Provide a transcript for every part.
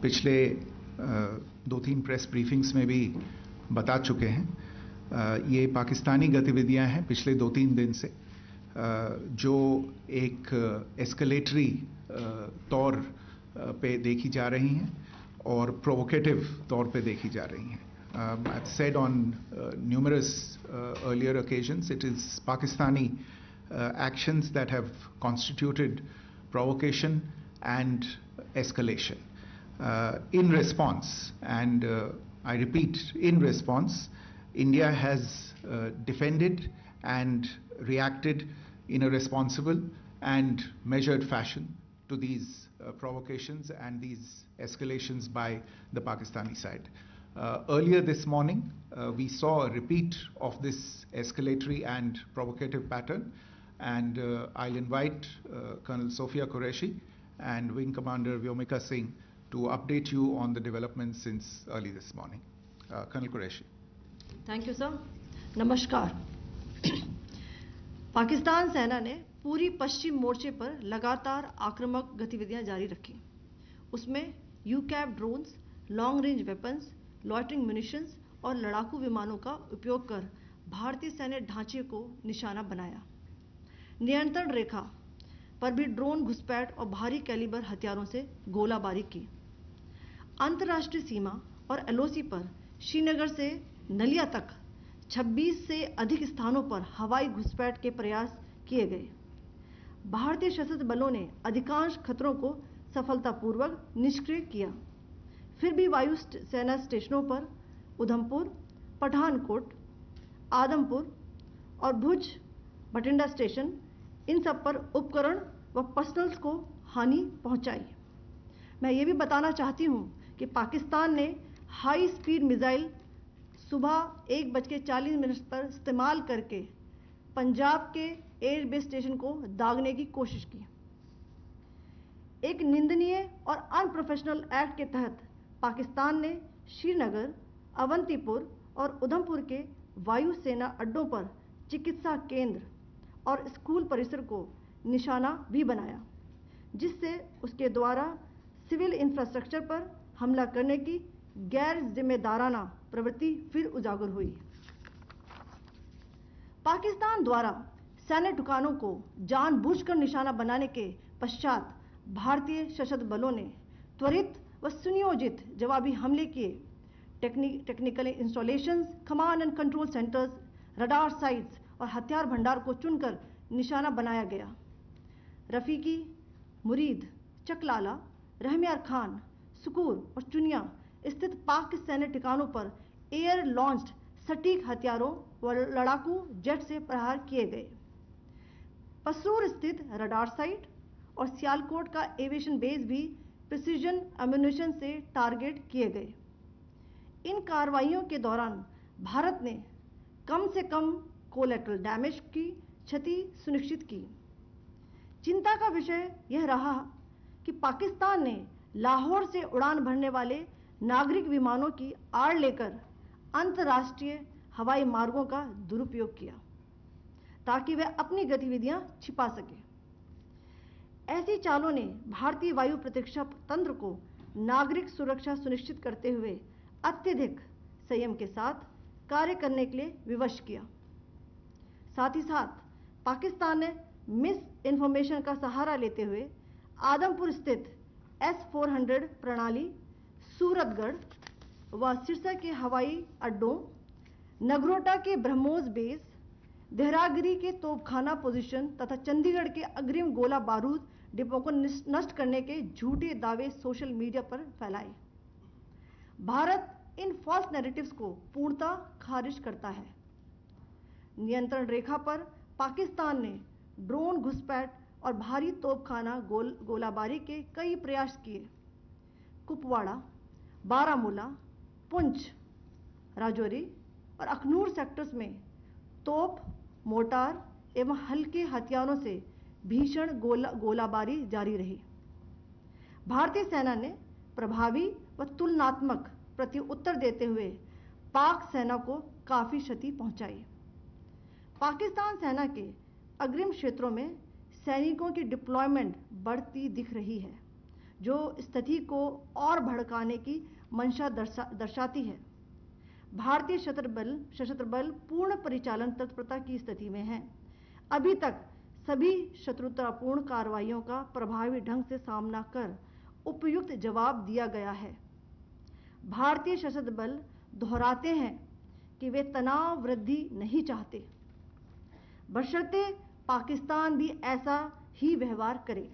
पिछले 2-3 press briefings में भी बता चुके हैं। ये पाकिस्तानी गतिविधियां हैं पिछले 2-3 दिन से, जो एक एस्केलेटरी तौर पे देखी जा रही हैं और प्रोवोकेटिव तौर पे देखी जा रही हैं। I've said on numerous earlier occasions, it is Pakistani actions that have constituted provocation and escalation. In response, and I repeat, in response, India has defended and reacted in a responsible and measured fashion to these provocations and these escalations by the Pakistani side. Earlier this morning, we saw a repeat of this escalatory and provocative pattern, and I'll invite Colonel Sophia Qureshi and Wing Commander Vyomika Singh to update you on the developments since early this morning. Colonel Qureshi. Thank you, sir. नमस्कार। पाकिस्तान सेना ने पूरी पश्चिम मोर्चे पर लगातार आक्रामक गतिविधियां जारी रखी। उसमें यूकैप drones, long range weapons, loitering munitions और लड़ाकू विमानों का उपयोग कर भारतीय सैन्य ढांचे को निशाना बनाया। नियंत्रण रेखा पर भी ड्रोन घुसपैठ और भारी कैलिबर हथियारों से गोलाबारी की। अंतर्राष्ट्रीय सीमा और एलओसी पर श्रीनगर से नलिया तक 26 से अधिक स्थानों पर हवाई घुसपैठ के प्रयास किए गए। भारतीय सशस्त्र बलों ने अधिकांश खतरों को सफलतापूर्वक निष्क्रिय किया। फिर भी वायु सेना स्टेशनों पर उधमपुर, पठानकोट, आदमपुर और भुज बठिंडा स्टेशन, इन सब पर उपकरण व पर्सनल्स को हानि पहुंचाई। मैं ये भी बताना चाहती हूं कि पाकिस्तान ने हाई स्पीड मिसाइल सुबह 1:40 पर इस्तेमाल करके पंजाब के एयरबेस स्टेशन को दागने की कोशिश की। एक निंदनीय और अनप्रोफेशनल एक्ट के तहत पाकिस्तान ने श्रीनगर, अवंतीपुर और उधमपुर के वायु सेना अड्डों पर चिकित्सा केंद्र और स्कूल परिसर को निशाना भी बनाया, जिससे उसके द्वारा सिविल इंफ्रास्ट्रक्चर पर हमला करने की गैर जिम्मेदाराना प्रवृत्ति फिर उजागर हुई। पाकिस्तान द्वारा सैन्य ठिकानों को जानबूझकर निशाना बनाने के पश्चात भारतीय सशस्त्र बलों ने त्वरित व सुनियोजित जवाबी हमले किए। Technical installations, command and control centres, radar sites और हथियार भंडार को चुनकर निशाना बनाया गया। रफीकी, मुरीद, चकलाला, रहमियार खान, सुकूर और चुनिया स्थित पाक सैन्य ठिकानों पर एयर लॉन्च्ड सटीक हथियारों व लड़ाकू जेट से प्रहार किए गए। पसरूर स्थित रडार साइट और सियालकोट का एविएशन बेस भी प्रिसीजन एम्यूनिशन से टारगेट किए गए। इन कार्रवाइयों के दौरान भारत ने कम से कम कोलैटरल डैमेज की क्षति सुनिश्चित की। चिंता का विषय यह रहा कि पाकिस्तान ने लाहौर से उड़ान भरने वाले नागरिक विमानों की आड़ लेकर अंतर्राष्ट्रीय हवाई मार्गों का दुरुपयोग किया ताकि वह अपनी गतिविधियां छिपा सके। ऐसी चालों ने भारतीय वायु प्रतिरक्षा तंत्र को नागरिक सुरक्षा सुनिश्चित करते हुए अत्यधिक संयम के साथ कार्य करने के लिए विवश किया। साथ ही साथ पाकिस्तान ने मिस इन्फॉर्मेशन का सहारा लेते हुए आदमपुर स्थित S-400 प्रणाली, सूरतगढ़ व सिरसा के हवाई अड्डों, नगरोटा के ब्रह्मोस बेस, देहरागिरी के तोपखाना पोजीशन तथा चंडीगढ़ के अग्रिम गोला बारूद डिपो को नष्ट करने के झूठे दावे सोशल मीडिया पर फैलाए। भारत इन फॉल्स नैरेटिव्स को पूर्णतः खारिज करता है। नियंत्रण रेखा पर पाकिस्तान ने ड्रोन घुसपैठ और भारी तोपखाना गोलाबारी के कई प्रयास किए। कुपवाड़ा, बारामूला, पुंछ, राजौरी और अखनूर सेक्टर्स में तोप, मोर्टार एवं हल्के हथियारों से भीषण गोलाबारी जारी रही। भारतीय सेना ने प्रभावी व तुलनात्मक प्रत्युत्तर देते हुए पाक सेना को काफी क्षति पहुंचाई। पाकिस्तान सेना के अग्रिम क्षेत्रों में सैनिकों की डिप्लॉयमेंट बढ़ती दिख रही है, जो स्थिति को और भड़काने की मंशा दर्शाती है। भारतीय सशस्त्र बल पूर्ण परिचालन तत्परता की स्थिति में है। अभी तक सभी शत्रुतापूर्ण कार्रवाइयों का प्रभावी ढंग से सामना कर उपयुक्त जवाब दिया गया है। भारतीय सशस्त्र बल दोहराते हैं कि वे तनाव वृद्धि नहीं चाहते, बशर्ते पाकिस्तान भी ऐसा ही व्यवहार करे।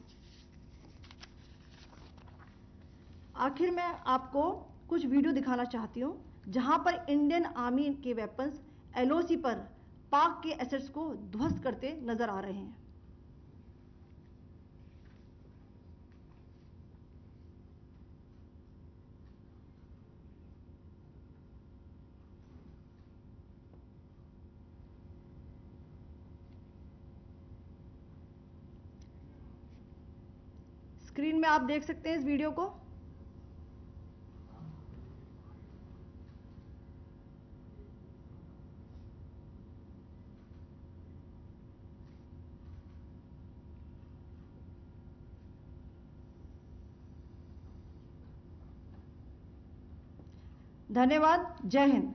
आखिर में आपको कुछ वीडियो दिखाना चाहती हूं जहां पर इंडियन आर्मी के वेपन्स एलओसी पर पाक के एसेट्स को ध्वस्त करते नजर आ रहे हैं। स्क्रीन में आप देख सकते हैं इस वीडियो को। धन्यवाद। जय Hind.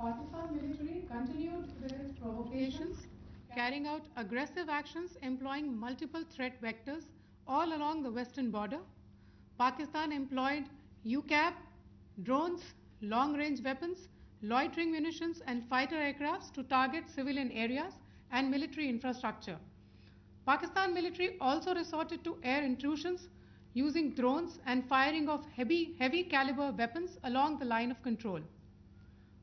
Pakistan military continued with its provocations, carrying out aggressive actions employing multiple threat vectors all along the western border. Pakistan employed UCAP, drones, long-range weapons, loitering munitions and fighter aircrafts to target civilian areas and military infrastructure. Pakistan military also resorted to air intrusions using drones and firing of heavy caliber weapons along the line of control.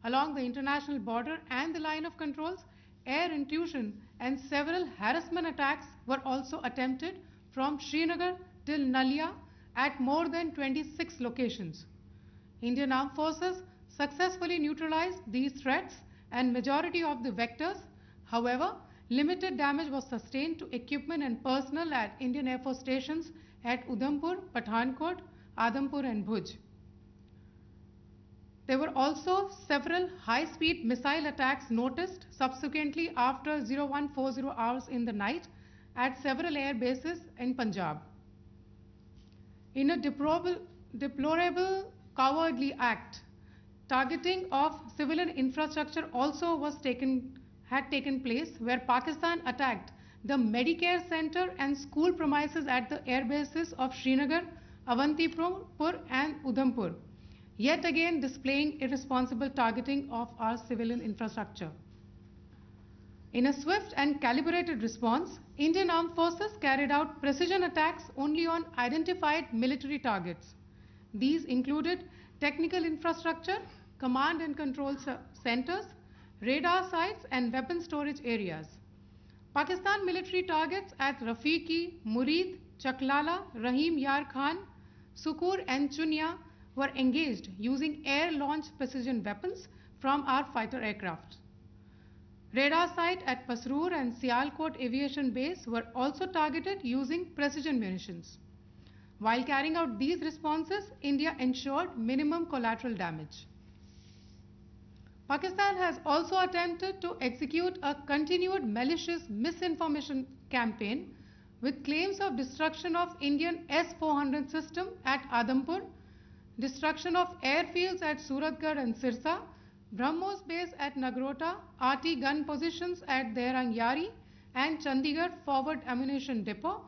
Along the international border and the line of controls, air intrusion and several harassment attacks were also attempted from Srinagar till Nalia at more than 26 locations. Indian Armed Forces successfully neutralized these threats and majority of the vectors. However, limited damage was sustained to equipment and personnel at Indian Air Force stations at Udhampur, Pathankot, Adampur and Bhuj. There were also several high-speed missile attacks noticed subsequently after 0140 hours in the night at several air bases in Punjab. In a deplorable cowardly act, targeting of civilian infrastructure also had taken place, where Pakistan attacked the Medicare center and school premises at the air bases of Srinagar, Avantipur and Udhampur, yet again displaying irresponsible targeting of our civilian infrastructure. In a swift and calibrated response, Indian Armed Forces carried out precision attacks only on identified military targets. These included technical infrastructure, command and control centers, radar sites and weapon storage areas. Pakistan military targets at Rafiqi, Murid, Chaklala, Rahim Yar Khan, Sukur and Chunya were engaged using air-launched precision weapons from our fighter aircraft. Radar site at Pasroor and Sialkot Aviation Base were also targeted using precision munitions. While carrying out these responses, India ensured minimum collateral damage. Pakistan has also attempted to execute a continued malicious misinformation campaign with claims of destruction of Indian S-400 system at Adampur, destruction of airfields at Suratgarh and Sirsa, BrahMos base at Nagrota, RT gun positions at Derang Yari and Chandigarh forward ammunition depot,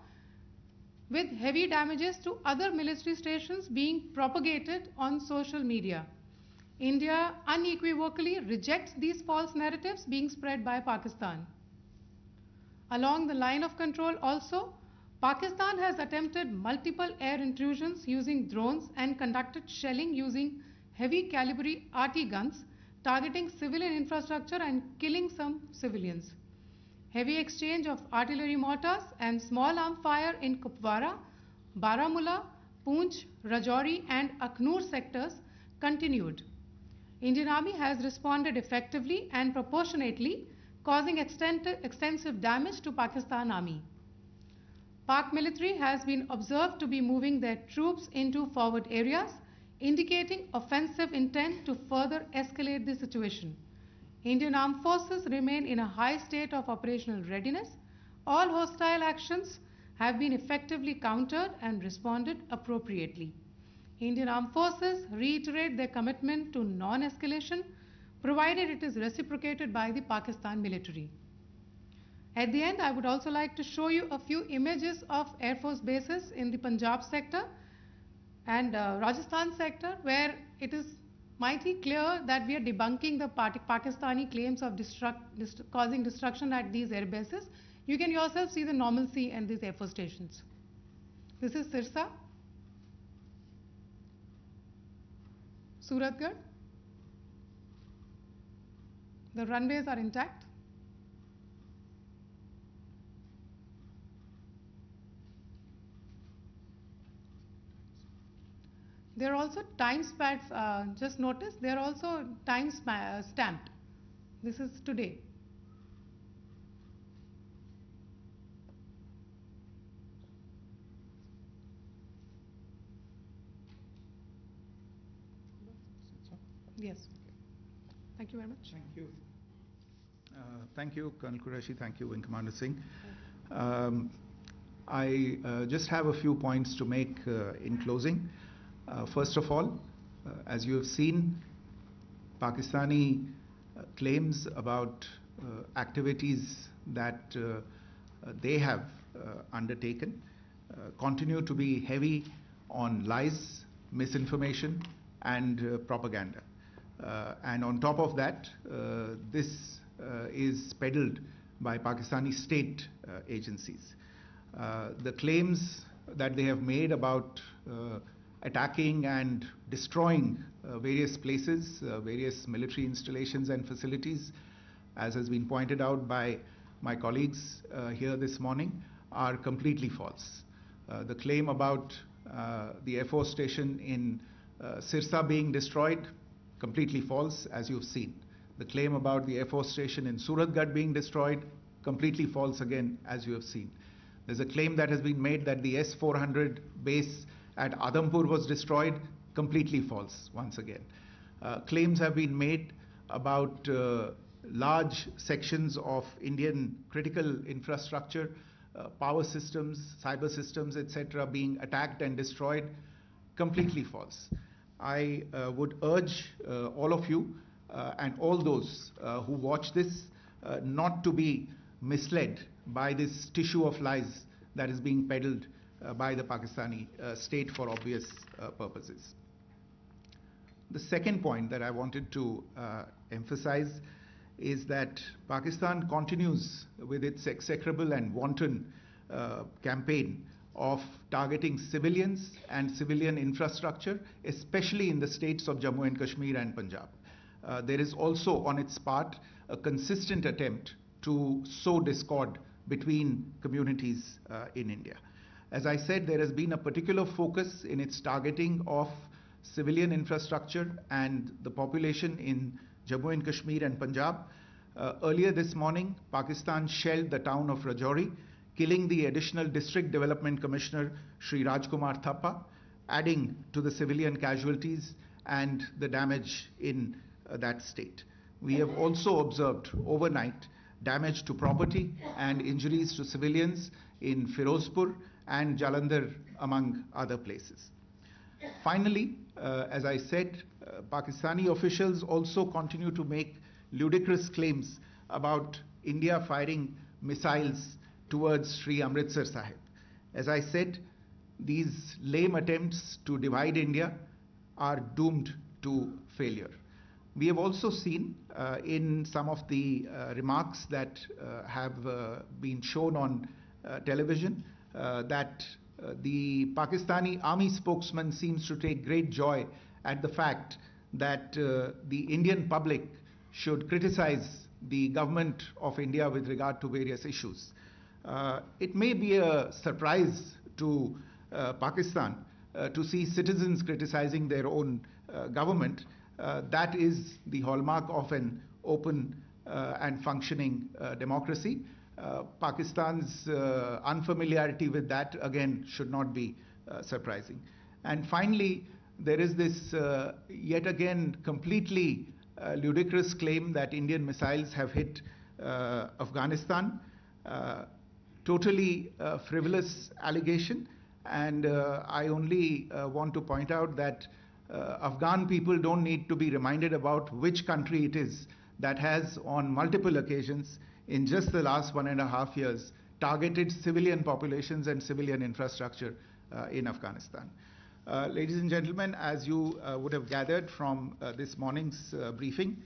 with heavy damages to other military stations being propagated on social media. India unequivocally rejects these false narratives being spread by Pakistan. Along the line of control also, Pakistan has attempted multiple air intrusions using drones and conducted shelling using heavy caliber RT guns, targeting civilian infrastructure and killing some civilians. Heavy exchange of artillery mortars and small arm fire in Kupwara, Baramulla, Poonch, Rajouri and Akhnur sectors continued. Indian Army has responded effectively and proportionately, causing extensive damage to Pakistan Army. Pak military has been observed to be moving their troops into forward areas, indicating offensive intent to further escalate the situation. Indian Armed Forces remain in a high state of operational readiness. All hostile actions have been effectively countered and responded appropriately. Indian Armed Forces reiterate their commitment to non-escalation, provided it is reciprocated by the Pakistan military. At the end, I would also like to show you a few images of Air Force bases in the Punjab sector and Rajasthan sector, where it is mighty clear that we are debunking the Pakistani claims of causing destruction at these air bases. You can yourself see the normalcy in these Air Force stations. This is Sirsa, Suratgarh. The runways are intact. There are also time pads, just notice, they are also time stamped. This is today. Yes. Thank you very much. Thank you. Thank you, Colonel Qureshi. Thank you, Wing Commander Singh. I just have a few points to make in closing. First of all, as you have seen, Pakistani claims about activities that they have undertaken continue to be heavy on lies, misinformation, and propaganda. And on top of that, this is peddled by Pakistani state agencies. The claims that they have made about attacking and destroying various places, various military installations and facilities, as has been pointed out by my colleagues here this morning, are completely false. The claim about the Air Force station in Sirsa being destroyed, completely false, as you've seen. The claim about the Air Force station in Suratgarh being destroyed, completely false again, as you have seen. There's a claim that has been made that the S-400 base at Adampur was destroyed, completely false once again. Claims have been made about large sections of Indian critical infrastructure, power systems, cyber systems, etc., being attacked and destroyed, completely false. I would urge all of you and all those who watch this not to be misled by this tissue of lies that is being peddled by the Pakistani state for obvious purposes. The second point that I wanted to emphasize is that Pakistan continues with its execrable and wanton campaign of targeting civilians and civilian infrastructure, especially in the states of Jammu and Kashmir and Punjab. There is also on its part a consistent attempt to sow discord between communities in India. As I said, there has been a particular focus in its targeting of civilian infrastructure and the population in Jammu and Kashmir and Punjab. Earlier this morning, Pakistan shelled the town of Rajouri, killing the additional District Development Commissioner, Shri Rajkumar Thappa, adding to the civilian casualties and the damage in that state. We have also observed overnight damage to property and injuries to civilians in Firozpur and Jalandhar, among other places. Finally, as I said, Pakistani officials also continue to make ludicrous claims about India firing missiles towards Sri Amritsar Sahib. As I said, these lame attempts to divide India are doomed to failure. We have also seen in some of the remarks that have been shown on television that the Pakistani army spokesman seems to take great joy at the fact that the Indian public should criticize the government of India with regard to various issues. It may be a surprise to Pakistan to see citizens criticizing their own government. That is the hallmark of an open and functioning democracy. Pakistan's unfamiliarity with that, again, should not be surprising. And finally, there is this yet again completely ludicrous claim that Indian missiles have hit Afghanistan. totally frivolous allegation, and I only want to point out that Afghan people don't need to be reminded about which country it is that has on multiple occasions in just the last 1.5 years targeted civilian populations and civilian infrastructure in Afghanistan. Ladies and gentlemen, as you would have gathered from this morning's briefing,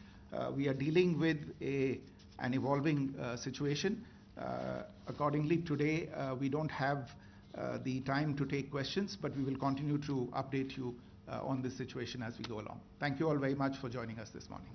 we are dealing with an evolving situation. Accordingly, today we don't have the time to take questions, but we will continue to update you on this situation as we go along. Thank you all very much for joining us this morning.